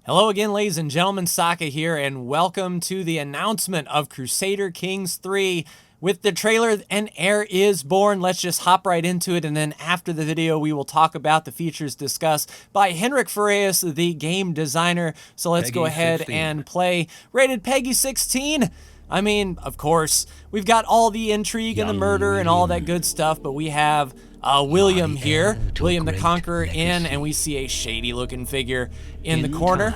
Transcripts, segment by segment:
Hello again, ladies and gentlemen, Saka here, and welcome to the announcement of Crusader Kings 3. With the trailer, An Heir is born. Let's just hop right into it, and then after the video, we will talk about the features discussed by Henrik Farias, the game designer. So let's go ahead 16. and play. Rated Peggy 16. I mean, of course, we've got all the intrigue and the murder and all that good stuff, but we have William here, William the Conqueror in, and we see a shady-looking figure in the corner.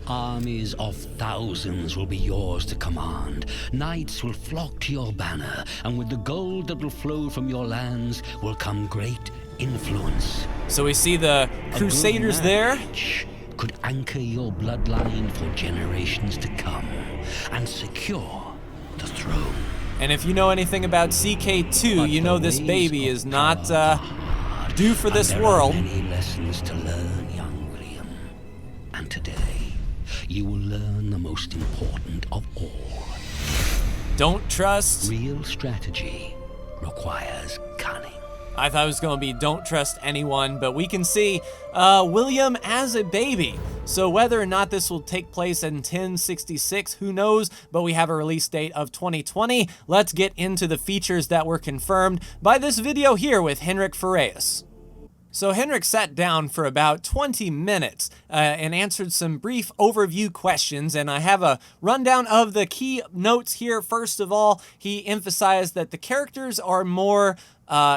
Armies of thousands will be yours to command. Knights will flock to your banner, and with the gold that will flow from your lands will come great influence. So we see the Crusaders there. Could anchor your bloodline for generations to come and secure the throne. And if you know anything about CK2, you know this baby is not due for this world. There are many lessons to learn, young William. And today, you will learn the most important of all. Don't trust. Real strategy requires cunning. I thought it was going to be don't trust anyone, but we can see William as a baby. So whether or not this will take place in 1066, who knows, but we have a release date of 2020. Let's get into the features that were confirmed by this video here with Henrik Farias. So Henrik sat down for about 20 minutes and answered some brief overview questions, and I have a rundown of the key notes here. First of all, he emphasized that the characters are more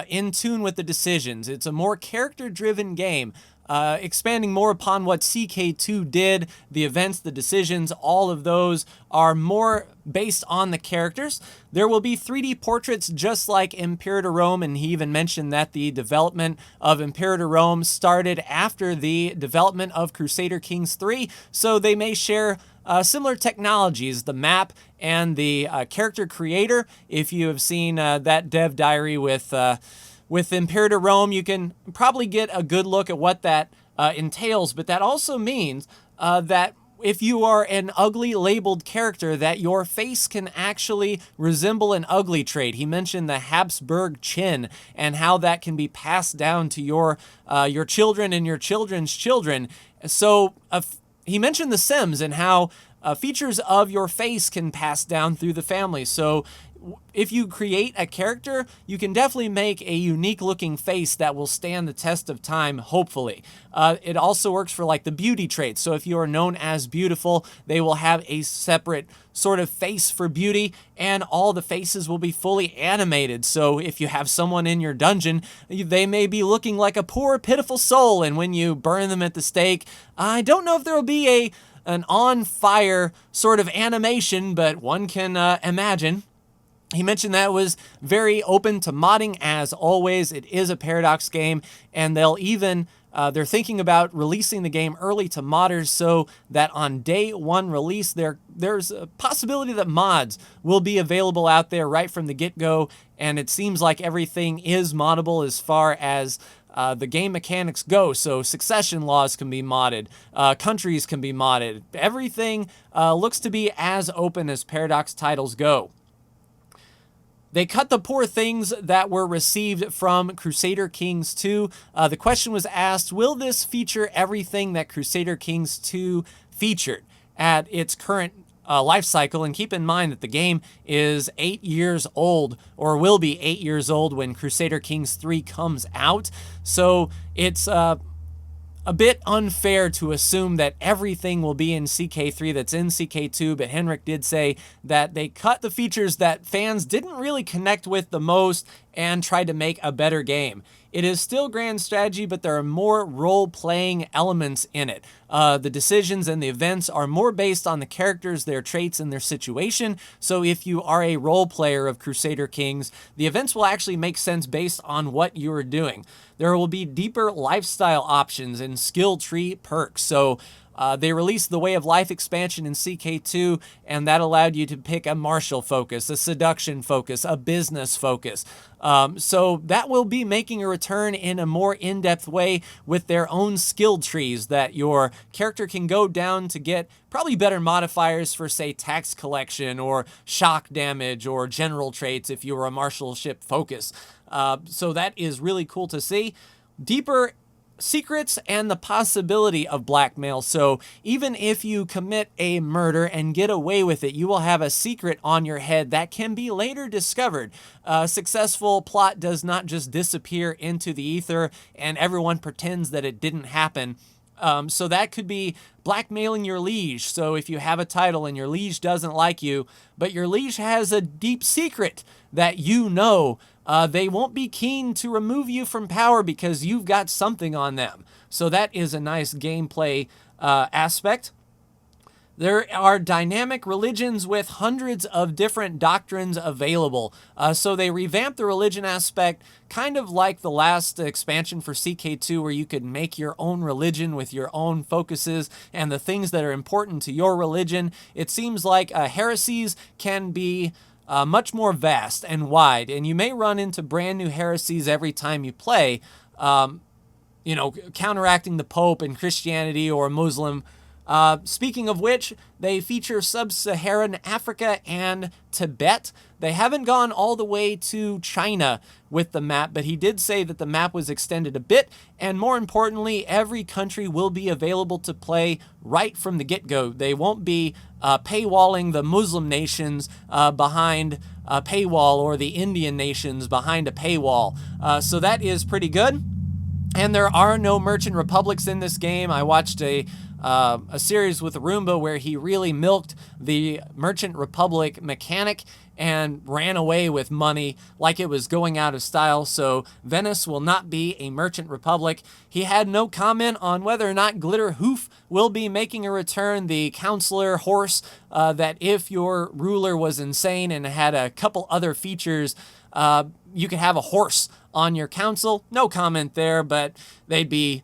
in tune with the decisions. It's a more character-driven game, expanding more upon what CK2 did. The events, the decisions, all of those are more based on the characters. There will be 3D portraits just like Imperator Rome, and he even mentioned that the development of Imperator Rome started after the development of Crusader Kings 3, so they may share similar technologies, the map and the character creator. If you have seen that dev diary with Imperator Rome, you can probably get a good look at what that entails, but that also means that if you are an ugly labeled character, that your face can actually resemble an ugly trait. He mentioned the Habsburg chin and how that can be passed down to your children and your children's children. So he mentioned the Sims and how features of your face can pass down through the family. So if you create a character, you can definitely make a unique looking face that will stand the test of time, hopefully. It also works for like the beauty traits. So if you are known as beautiful, they will have a separate sort of face for beauty, and all the faces will be fully animated. So if you have someone in your dungeon, they may be looking like a poor, pitiful soul, and when you burn them at the stake, I don't know if there will be an on fire sort of animation, but one can imagine. He mentioned that it was very open to modding as always. It is a Paradox game, and they'll even they're thinking about releasing the game early to modders so that on day one release, there's a possibility that mods will be available out there right from the get-go, and it seems like everything is moddable as far as the game mechanics go. So succession laws can be modded, countries can be modded. Everything looks to be as open as Paradox titles go. They cut the poor things that were received from Crusader Kings 2. The question was asked, will this feature everything that Crusader Kings 2 featured at its current life cycle? And keep in mind that the game is 8 years old, or will be 8 years old when Crusader Kings 3 comes out. So it's a bit unfair to assume that everything will be in CK3 that's in CK2, but Henrik did say that they cut the features that fans didn't really connect with the most and tried to make a better game. It is still grand strategy, but there are more role-playing elements in it. The decisions and the events are more based on the characters, their traits, and their situation. So if you are a role player of Crusader Kings, the events will actually make sense based on what you are doing. There will be deeper lifestyle options and skill tree perks. So they released the Way of Life expansion in CK2, and that allowed you to pick a martial focus, a seduction focus, a business focus. So that will be making a return in a more in-depth way with their own skill trees that your character can go down to get probably better modifiers for, say, tax collection or shock damage or general traits if you were a martialship focus. So that is really cool to see. Deeper secrets and the possibility of blackmail. So even if you commit a murder and get away with it, you will have a secret on your head that can be later discovered. A successful plot does not just disappear into the ether and everyone pretends that it didn't happen. So that could be blackmailing your liege. So if you have a title and your liege doesn't like you, but your liege has a deep secret that you know, they won't be keen to remove you from power because you've got something on them. So that is a nice gameplay aspect. There are dynamic religions with hundreds of different doctrines available. So they revamped the religion aspect kind of like the last expansion for CK2 where you could make your own religion with your own focuses and the things that are important to your religion. It seems like heresies can be much more vast and wide, and you may run into brand new heresies every time you play, counteracting the Pope and Christianity or Muslim. Speaking of which, they feature sub-Saharan Africa and Tibet. They haven't gone all the way to China with the map, but he did say that the map was extended a bit, and more importantly, every country will be available to play right from the get-go. They won't be paywalling the Muslim nations behind a paywall or the Indian nations behind a paywall. So that is pretty good. And there are no merchant republics in this game. I watched a series with Roomba where he really milked the Merchant Republic mechanic and ran away with money like it was going out of style. So Venice will not be a Merchant Republic. He had no comment on whether or not Glitter Hoof will be making a return, the counselor horse that if your ruler was insane and had a couple other features, you could have a horse on your council. No comment there, but they'd be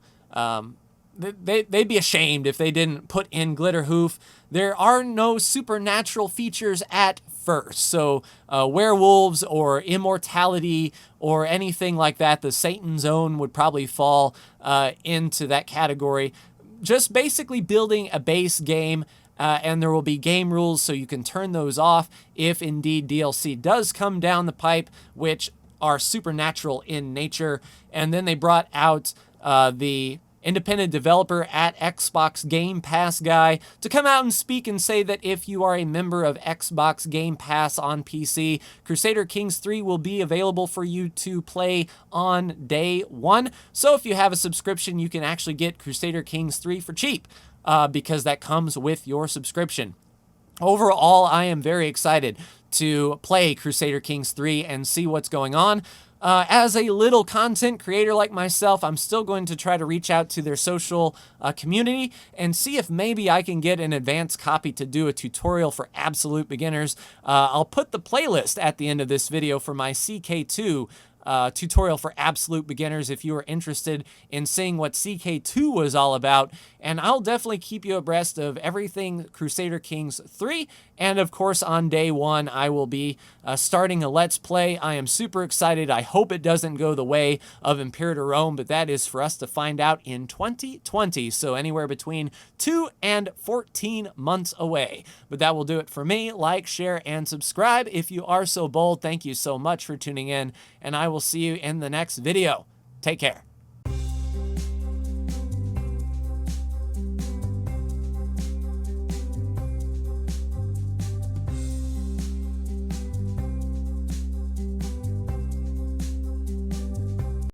ashamed if they didn't put in Glitter Hoof. There are no supernatural features at first. So werewolves or immortality or anything like that, the Satan Zone would probably fall into that category. Just basically building a base game, and there will be game rules so you can turn those off if indeed DLC does come down the pipe, which are supernatural in nature. And then they brought out the independent developer at Xbox Game Pass guy to come out and speak and say that if you are a member of Xbox Game Pass on PC, Crusader Kings 3 will be available for you to play on day one. So if you have a subscription, you can actually get Crusader Kings 3 for cheap because that comes with your subscription. Overall, I am very excited to play Crusader Kings 3 and see what's going on. As a little content creator like myself, I'm still going to try to reach out to their social community and see if maybe I can get an advanced copy to do a tutorial for absolute beginners. I'll put the playlist at the end of this video for my CK2 tutorial for absolute beginners if you are interested in seeing what CK2 was all about. And I'll definitely keep you abreast of everything Crusader Kings 3. And of course, on day one, I will be starting a Let's Play. I am super excited. I hope it doesn't go the way of Imperator Rome, but that is for us to find out in 2020. So anywhere between 2 and 14 months away. But that will do it for me. Like, share, and subscribe if you are so bold. Thank you so much for tuning in, and I will see you in the next video. Take care.